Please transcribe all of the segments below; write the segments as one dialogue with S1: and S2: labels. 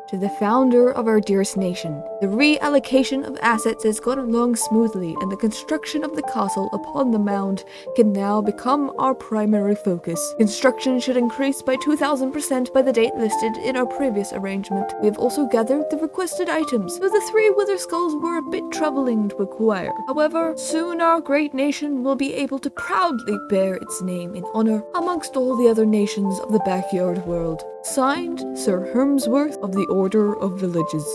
S1: to the founder of our dearest nation. The reallocation of assets has gone along smoothly, and the construction of the castle upon the mound can now become our primary focus. Construction should increase by 2,000% by the date listed in our previous arrangement. We have also gathered the requested items, though the 3 wither skulls were a bit troubling to acquire. However, soon our great nation will be able to proudly bear its name in honor amongst all the other nations of the backyard world. Signed, Sir Hermsworth of the Order of Villages.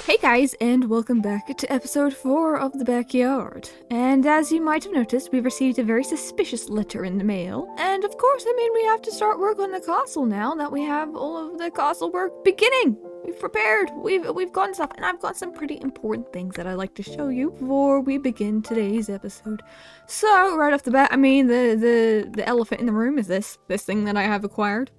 S1: Hey guys, and welcome back to episode 4 of The Backyard. And as you might have noticed, we've received a very suspicious letter in the mail. And of course, we have to start work on the castle now that we have all of the castle work beginning. We've prepared, we've gotten stuff, and I've got some pretty important things that I'd like to show you before we begin today's episode. So, right off the bat, the elephant in the room is this thing that I have acquired.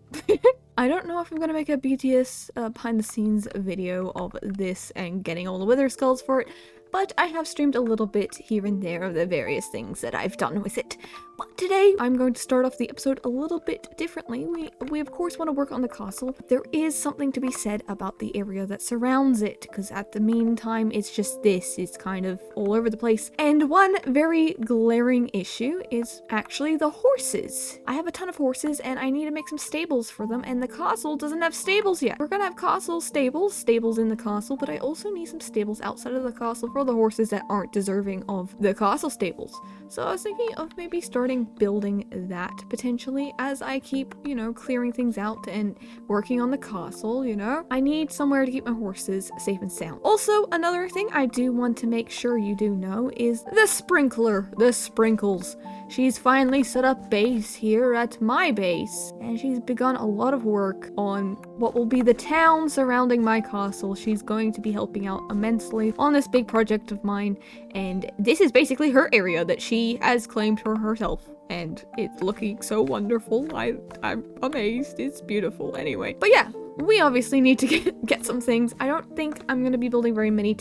S1: I don't know if I'm gonna make a BTS behind the scenes video of this and getting all the wither skulls for it, but I have streamed a little bit here and there of the various things that I've done with it. But today, I'm going to start off the episode a little bit differently. We of course want to work on the castle, but there is something to be said about the area that surrounds it, because at the meantime, it's just this. It's kind of all over the place. And one very glaring issue is actually the horses. I have a ton of horses, and I need to make some stables for them, and the castle doesn't have stables yet. We're gonna have castle stables in the castle, but I also need some stables outside of the castle for the horses that aren't deserving of the castle stables. So I was thinking of maybe starting building that potentially as I keep, clearing things out and working on the castle, I need somewhere to keep my horses safe and sound. Also, another thing I do want to make sure you do know is the sprinkler, the sprinkles. She's finally set up base here at my base, and she's begun a lot of work on what will be the town surrounding my castle. She's going to be helping out immensely on this big project of mine, and this is basically her area that she has claimed for herself, and it's looking so wonderful. I'm amazed. It's beautiful. Anyway, but yeah, we obviously need to get some things. I don't think I'm going to be building very many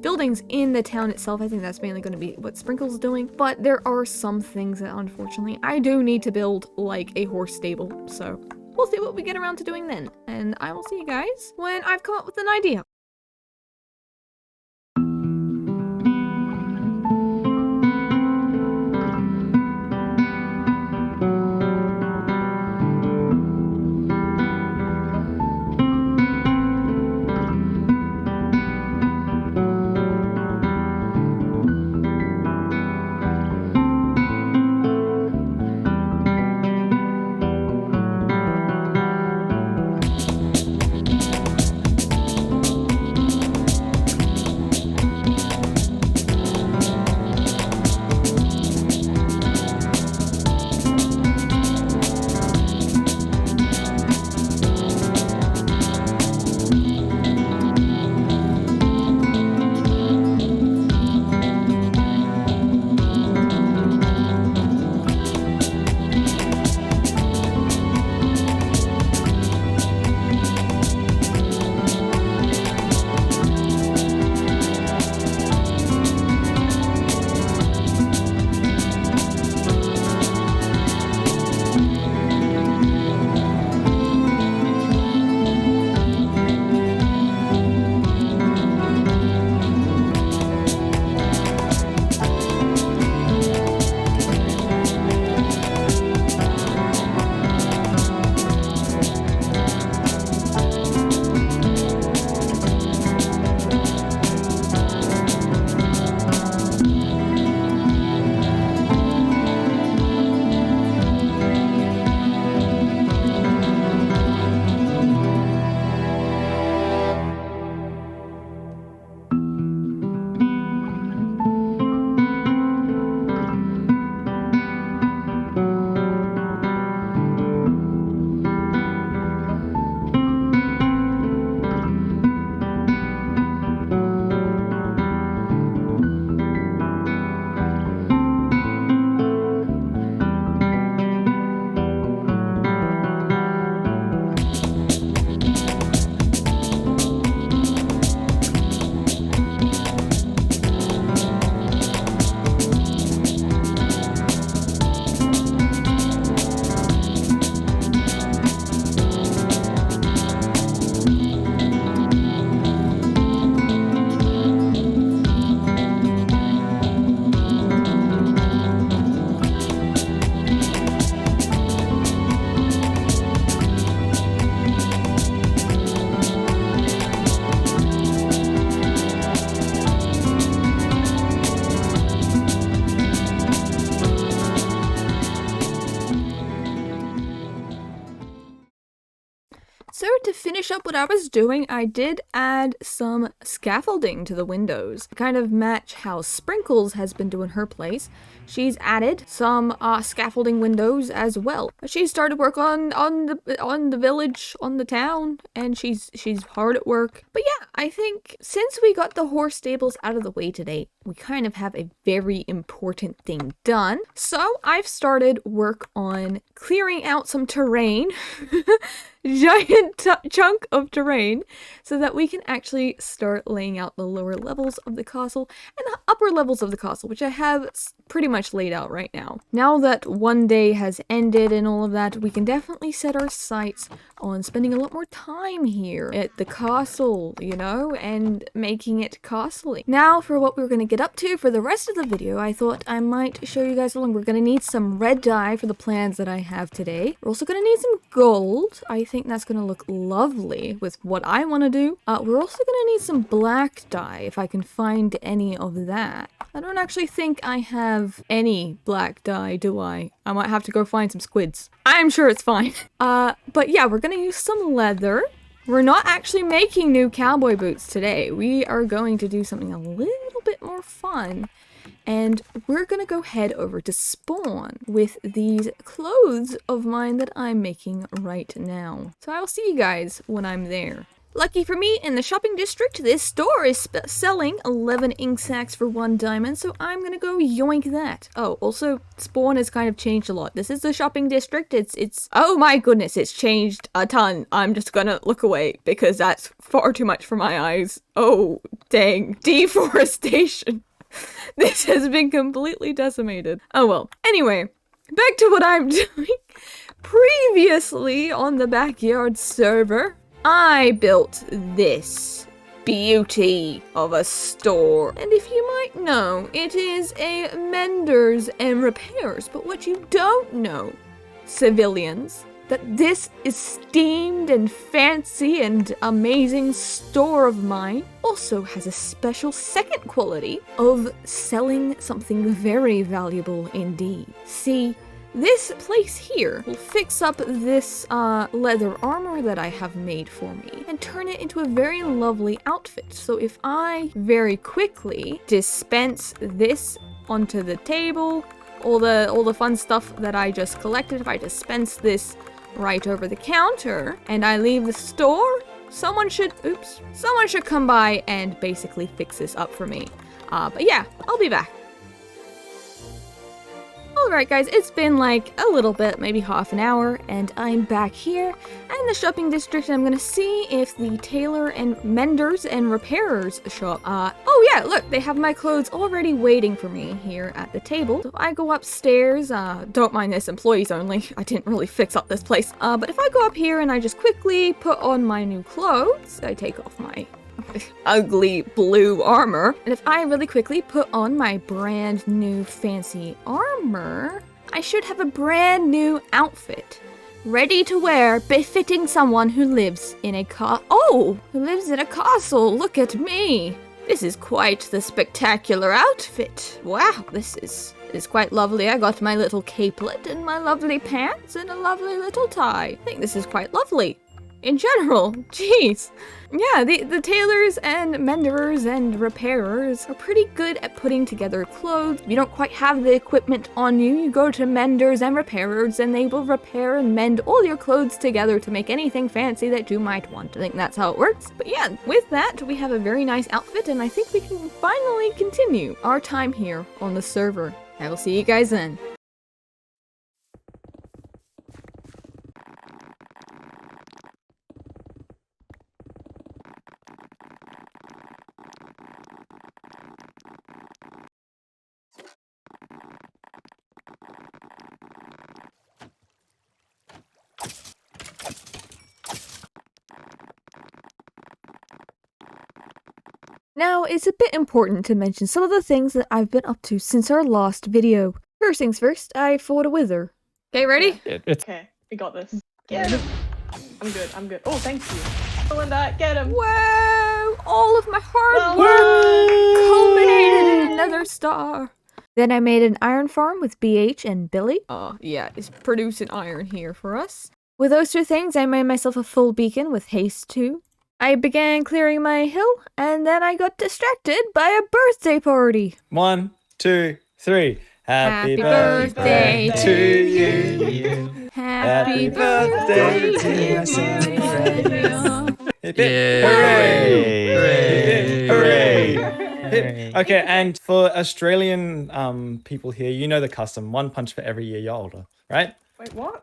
S1: buildings in the town itself. I think that's mainly going to be what Sprinkle's doing, but there are some things that unfortunately I do need to build, like a horse stable. So we'll see what we get around to doing then, and I will see you guys when I've come up with an idea. So to finish up what I was doing, I did add some scaffolding to the windows to kind of match how Sprinkles has been doing her place. She's added some scaffolding windows as well. She started work on the village, on the town, and she's hard at work. But yeah, I think since we got the horse stables out of the way today, we kind of have a very important thing done. So I've started work on clearing out some terrain, giant chunk of terrain, so that we can actually start laying out the lower levels of the castle and the upper levels of the castle, which I have pretty much laid out right now. Now that one day has ended and all of that, we can definitely set our sights on spending a lot more time here at the castle, you know, and making it costly. Now for what we're going to get up to for the rest of the video, I thought I might show you guys along. We're going to need some red dye for the plans that I have today. We're also going to need some gold. I think that's going to look lovely with what I want to do. We're also going to need some black dye if I can find any of that. I don't actually think I have any black dye, do I? I might have to go find some squids. I'm sure it's fine. But yeah, we're gonna use some leather. We're not actually making new cowboy boots today. We are going to do something a little bit more fun. And we're gonna go head over to Spawn with these clothes of mine that I'm making right now. So I'll see you guys when I'm there. Lucky for me, in the shopping district, this store is selling 11 ink sacs for 1 diamond, so I'm gonna go yoink that. Oh, also, Spawn has kind of changed a lot. This is the shopping district. It's oh my goodness, it's changed a ton. I'm just gonna look away because that's far too much for my eyes. Oh, dang. Deforestation. This has been completely decimated. Oh well. Anyway, back to what I'm doing. Previously on the backyard server, I built this beauty of a store. And if you might know, it is a menders and repairs. But what you don't know, civilians, that this esteemed and fancy and amazing store of mine also has a special second quality of selling something very valuable indeed. See, this place here will fix up this leather armor that I have made for me and turn it into a very lovely outfit. So if I very quickly dispense this onto the table, all the fun stuff that I just collected, if I dispense this right over the counter and I leave the store, someone should come by and basically fix this up for me. But yeah, I'll be back. Alright guys, it's been like a little bit, maybe half an hour, and I'm back here in the shopping district, and I'm gonna see if the tailor and menders and repairers shop. Oh yeah, look, they have my clothes already waiting for me here at the table. So if I go upstairs, don't mind this, employees only, I didn't really fix up this place. But if I go up here and I just quickly put on my new clothes, I take off my ugly blue armor, and if I really quickly put on my brand new fancy armor, I should have a brand new outfit ready to wear, befitting someone who lives in a who lives in a castle. Look at me. This is quite the spectacular outfit. Wow, this is quite lovely. I got my little capelet and my lovely pants and a lovely little tie. I think this is quite lovely. In general, jeez. Yeah, the tailors and menders and repairers are pretty good at putting together clothes. If you don't quite have the equipment on you, you go to menders and repairers and they will repair and mend all your clothes together to make anything fancy that you might want. I think that's how it works. But yeah, with that, we have a very nice outfit, and I think we can finally continue our time here on the server. I will see you guys then. Now, it's a bit important to mention some of the things that I've been up to since our last video. First things first, I fought a wither. Okay, ready?
S2: Okay, we got this. Get him! I'm good. Oh, thank you. Pulling that, get him!
S1: Wow! All of my hard work culminated in another star. Then I made an iron farm with BH and Billy. Yeah, it's producing iron here for us. With those two things, I made myself a full beacon with haste too. I began clearing my hill, and then I got distracted by a birthday party.
S3: 1, 2, 3.
S1: Happy birthday
S3: to you.
S1: Happy birthday, dear Mario.
S3: Hip, hip, hooray! Hooray! Hip. Okay, and for Australian people here, you know the custom. 1 punch for every year you're older, right?
S2: Wait, what?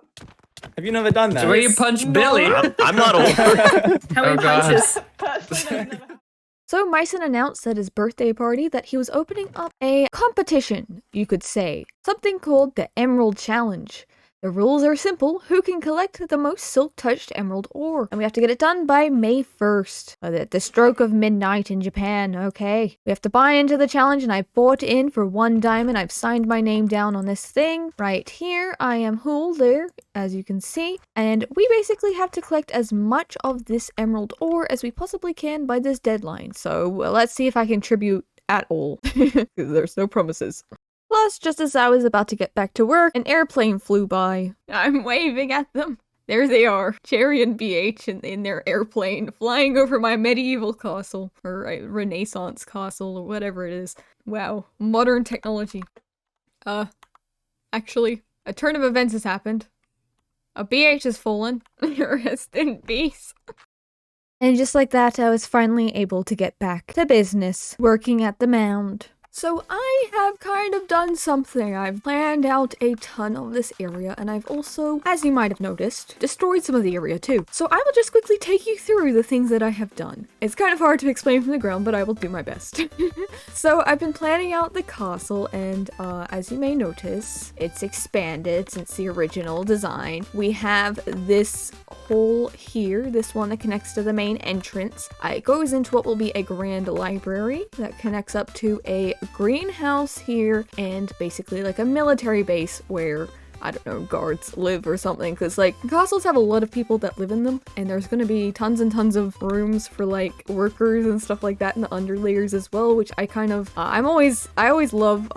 S3: Have you never done that?
S4: So where you punch Billy?
S5: I'm not old.
S6: How many punches?
S1: So Myson announced at his birthday party that he was opening up a competition, you could say. Something called the Emerald Challenge. The rules are simple. Who can collect the most silk-touched emerald ore? And we have to get it done by May 1st. At the stroke of midnight in Japan, okay? We have to buy into the challenge, and I bought in for 1 diamond. I've signed my name down on this thing. Right here, I am Hool there, as you can see. And we basically have to collect as much of this emerald ore as we possibly can by this deadline. So let's see if I contribute at all. Because there's no promises. Plus, just as I was about to get back to work, an airplane flew by. I'm waving at them. There they are, Cherry and BH in their airplane, flying over my medieval castle, or Renaissance castle, or whatever it is. Wow, modern technology. Actually, a turn of events has happened. A BH has fallen. Rest in peace. And just like that, I was finally able to get back to business, working at the Mound. So I have kind of done something. I've planned out a ton of this area, and I've also, as you might have noticed, destroyed some of the area too. So I will just quickly take you through the things that I have done. It's kind of hard to explain from the ground, but I will do my best. So I've been planning out the castle, and as you may notice, it's expanded since the original design. We have this hole here, this one that connects to the main entrance. It goes into what will be a grand library that connects up to a greenhouse here, and basically like a military base where, I don't know, guards live or something, because like castles have a lot of people that live in them, and there's going to be tons and tons of rooms for like workers and stuff like that in the underlayers as well, which I kind of I always love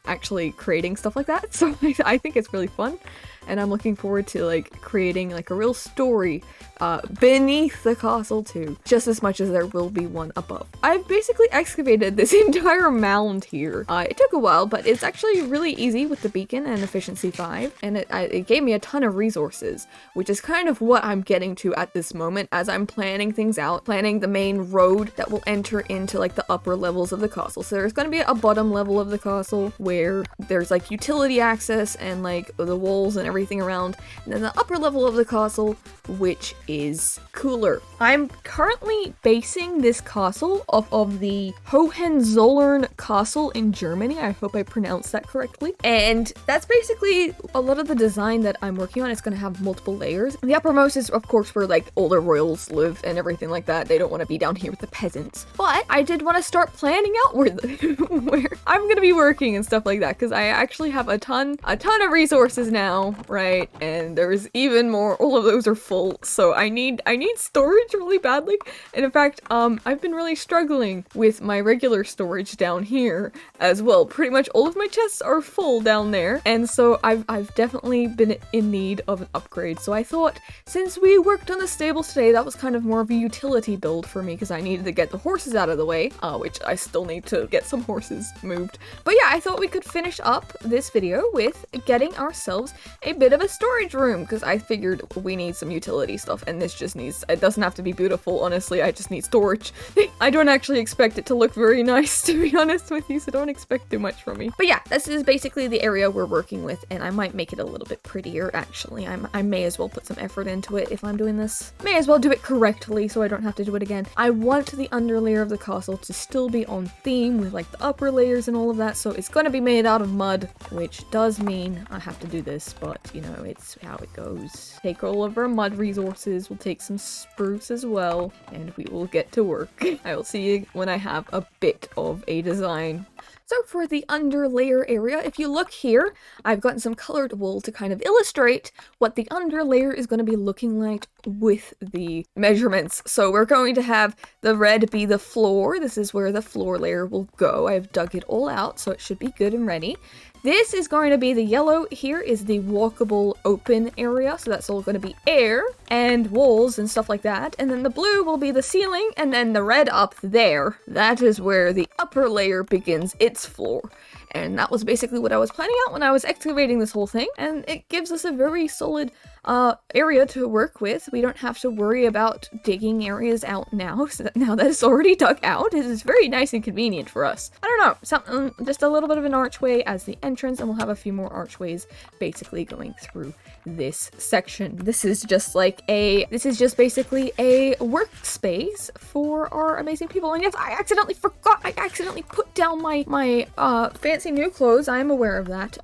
S1: actually creating stuff like that, so I think it's really fun. And I'm looking forward to like creating like a real story beneath the castle too, just as much as there will be one above. I've basically excavated this entire mound here. It took a while, but it's actually really easy with the beacon and efficiency 5, and it gave me a ton of resources, which is kind of what I'm getting to at this moment as I'm planning things out, planning the main road that will enter into like the upper levels of the castle. So there's going to be a bottom level of the castle where there's like utility access and like the walls and everything around, and then the upper level of the castle, which is cooler. I'm currently basing this castle off of the Hohenzollern Castle in Germany. I hope I pronounced that correctly. And that's basically a lot of the design that I'm working on. It's going to have multiple layers. The uppermost is, of course, where like older royals live and everything like that. They don't want to be down here with the peasants. But I did want to start planning out where I'm going to be working and stuff like that, because I actually have a ton of resources now, right? And there's even more. All of those are full, so I need storage really badly. And in fact, I've been really struggling with my regular storage down here as well. Pretty much all of my chests are full down there, and so I've definitely been in need of an upgrade. So I thought, since we worked on the stables today, that was kind of more of a utility build for me, because I needed to get the horses out of the way, which I still need to get some horses moved. But yeah, I thought we could finish up this video with getting ourselves a bit of a storage room, because I figured we need some utility stuff, and this just needs, it doesn't have to be beautiful, honestly, I just need storage. I don't actually expect it to look very nice, to be honest with you, so don't expect too much from me. But yeah, this is basically the area we're working with, and I might make it a little bit prettier, actually. I may as well put some effort into it if I'm doing this. May as well do it correctly so I don't have to do it again. I want the underlayer of the castle to still be on theme with like the upper layers and all of that, so it's going to be made out of mud, which does mean I have to do this, but you know, it's how it goes. Take all of our mud resources, we'll take some spruce as well, and we will get to work. I will see you when I have a bit of a design. So for the underlayer area, if you look here, I've gotten some colored wool to kind of illustrate what the underlayer is going to be looking like with the measurements. So we're going to have the red be the floor. This is where the floor layer will go. I've dug it all out, so it should be good and ready. This is going to be the yellow. Here is the walkable open area, so that's all going to be air and walls and stuff like that. And then the blue will be the ceiling, and then the red up there, that is where the upper layer begins its floor. And that was basically what I was planning out when I was excavating this whole thing, and it gives us a very solid area to work with. We don't have to worry about digging areas out now, so that now that it's already dug out, it is very nice and convenient for us. I don't know, something, just a little bit of an archway as the entrance, and we'll have a few more archways basically going through this section. This is just basically a workspace for our amazing people. And yes, I accidentally forgot, I accidentally put down my fancy new clothes. I am aware of that.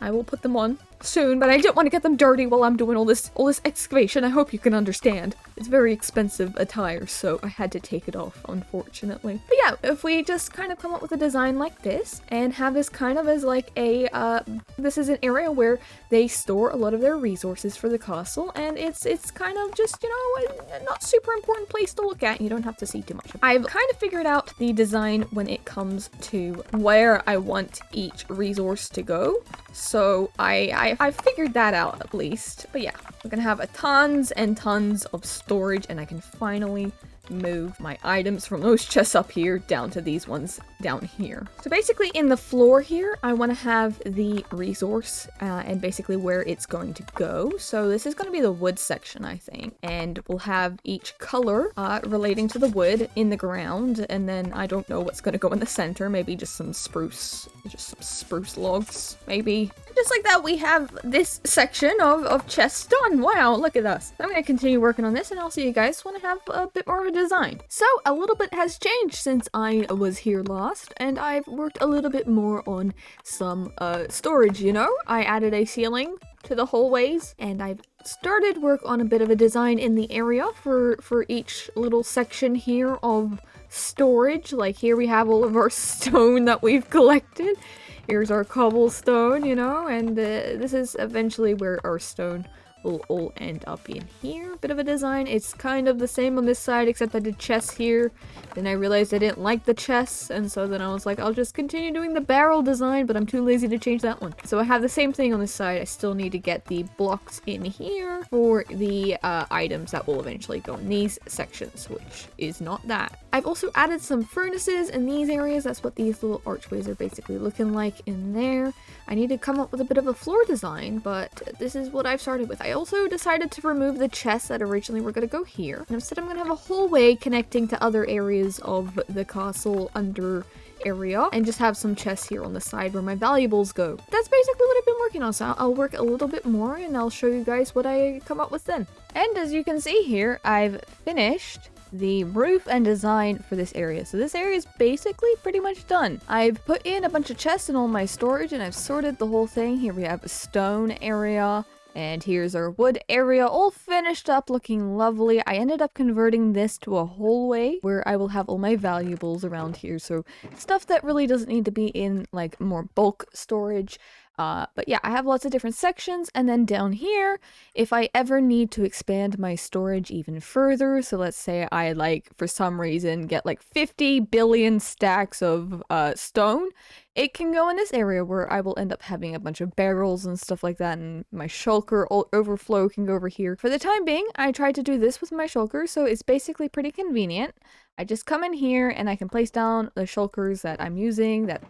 S1: I will put them on soon, but I didn't want to get them dirty while I'm doing all this excavation. I hope you can understand. It's very expensive attire, so I had to take it off, unfortunately. But yeah, if we just kind of come up with a design like this and have this kind of as like a, this is an area where they store a lot of their resources for the castle, and it's kind of just, you know, a not super important place to look at. You don't have to see too much. I've kind of figured out the design when it comes to where I want each resource to go. So I figured that out at least. But yeah, we're gonna have tons and tons of storage, and I can finally move my items from those chests up here down to these ones down here. So basically in the floor here, I want to have the resource and basically where it's going to go. So this is going to be the wood section, I think, and we'll have each color relating to the wood in the ground, and then I don't know what's going to go in the center. Maybe just some spruce logs, maybe. Just like that, we have this section of chests done. Wow, look at us. I'm going to continue working on this, and I'll see you guys when I have a bit more of a design. So a little bit has changed since I was here last, and I've worked a little bit more on some storage, you know? I added a ceiling to the hallways, and I've started work on a bit of a design in the area for each little section here of storage. Like here we have all of our stone that we've collected. Here's our cobblestone, you know, and this is eventually where our stone will all end up in here. Bit of a design. It's kind of the same on this side, except I did chests here. Then I realized I didn't like the chests, and so then I was like, I'll just continue doing the barrel design, but I'm too lazy to change that one. So I have the same thing on this side. I still need to get the blocks in here for the items that will eventually go in these sections, which is not that. I've also added some furnaces in these areas. That's what these little archways are basically looking like in there. I need to come up with a bit of a floor design, but this is what I've started with. I also decided to remove the chests that originally were going to go here. And instead I'm going to have a hallway connecting to other areas of the castle under area, and just have some chests here on the side where my valuables go. That's basically what I've been working on, so I'll work a little bit more and I'll show you guys what I come up with then. And as you can see here, I've finished the roof and design for this area. So this area is basically pretty much done. I've put in a bunch of chests in all my storage, and I've sorted the whole thing. Here we have a stone area, and here's our wood area, all finished up, looking lovely. I ended up converting this to a hallway where I will have all my valuables around here. So stuff that really doesn't need to be in like more bulk storage. But yeah, I have lots of different sections, and then down here, if I ever need to expand my storage even further, so let's say I like, for some reason, get like 50 billion stacks of stone, it can go in this area where I will end up having a bunch of barrels and stuff like that, and my shulker overflow can go over here. For the time being, I tried to do this with my shulker, so it's basically pretty convenient. I just come in here and I can place down the shulkers that I'm using that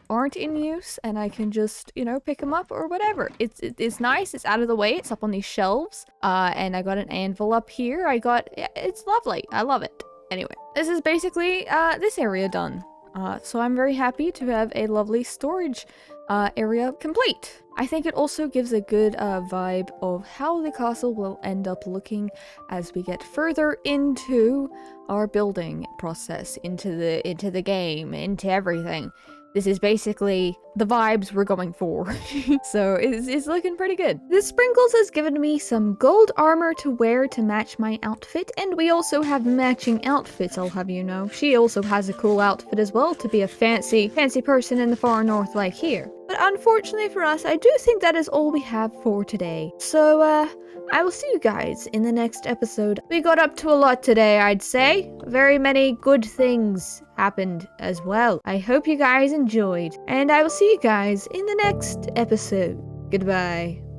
S1: aren't in use, and I can just, you know, pick them up or whatever. It's nice. It's out of the way. It's up on these shelves. And I got an anvil up here. It's lovely. I love it. Anyway, this is basically this area done. So I'm very happy to have a lovely storage area complete. I think it also gives a good vibe of how the castle will end up looking as we get further into our building process, into the game, into everything. This is basically the vibes we're going for. So it's looking pretty good. The Sprinkles has given me some gold armor to wear to match my outfit, and we also have matching outfits, I'll have you know. She also has a cool outfit as well to be a fancy person in the far north like here. But unfortunately for us, I do think that is all we have for today. So, I will see you guys in the next episode. We got up to a lot today, I'd say. Very many good things happened as well. I hope you guys enjoyed, and I will see you guys in the next episode. Goodbye.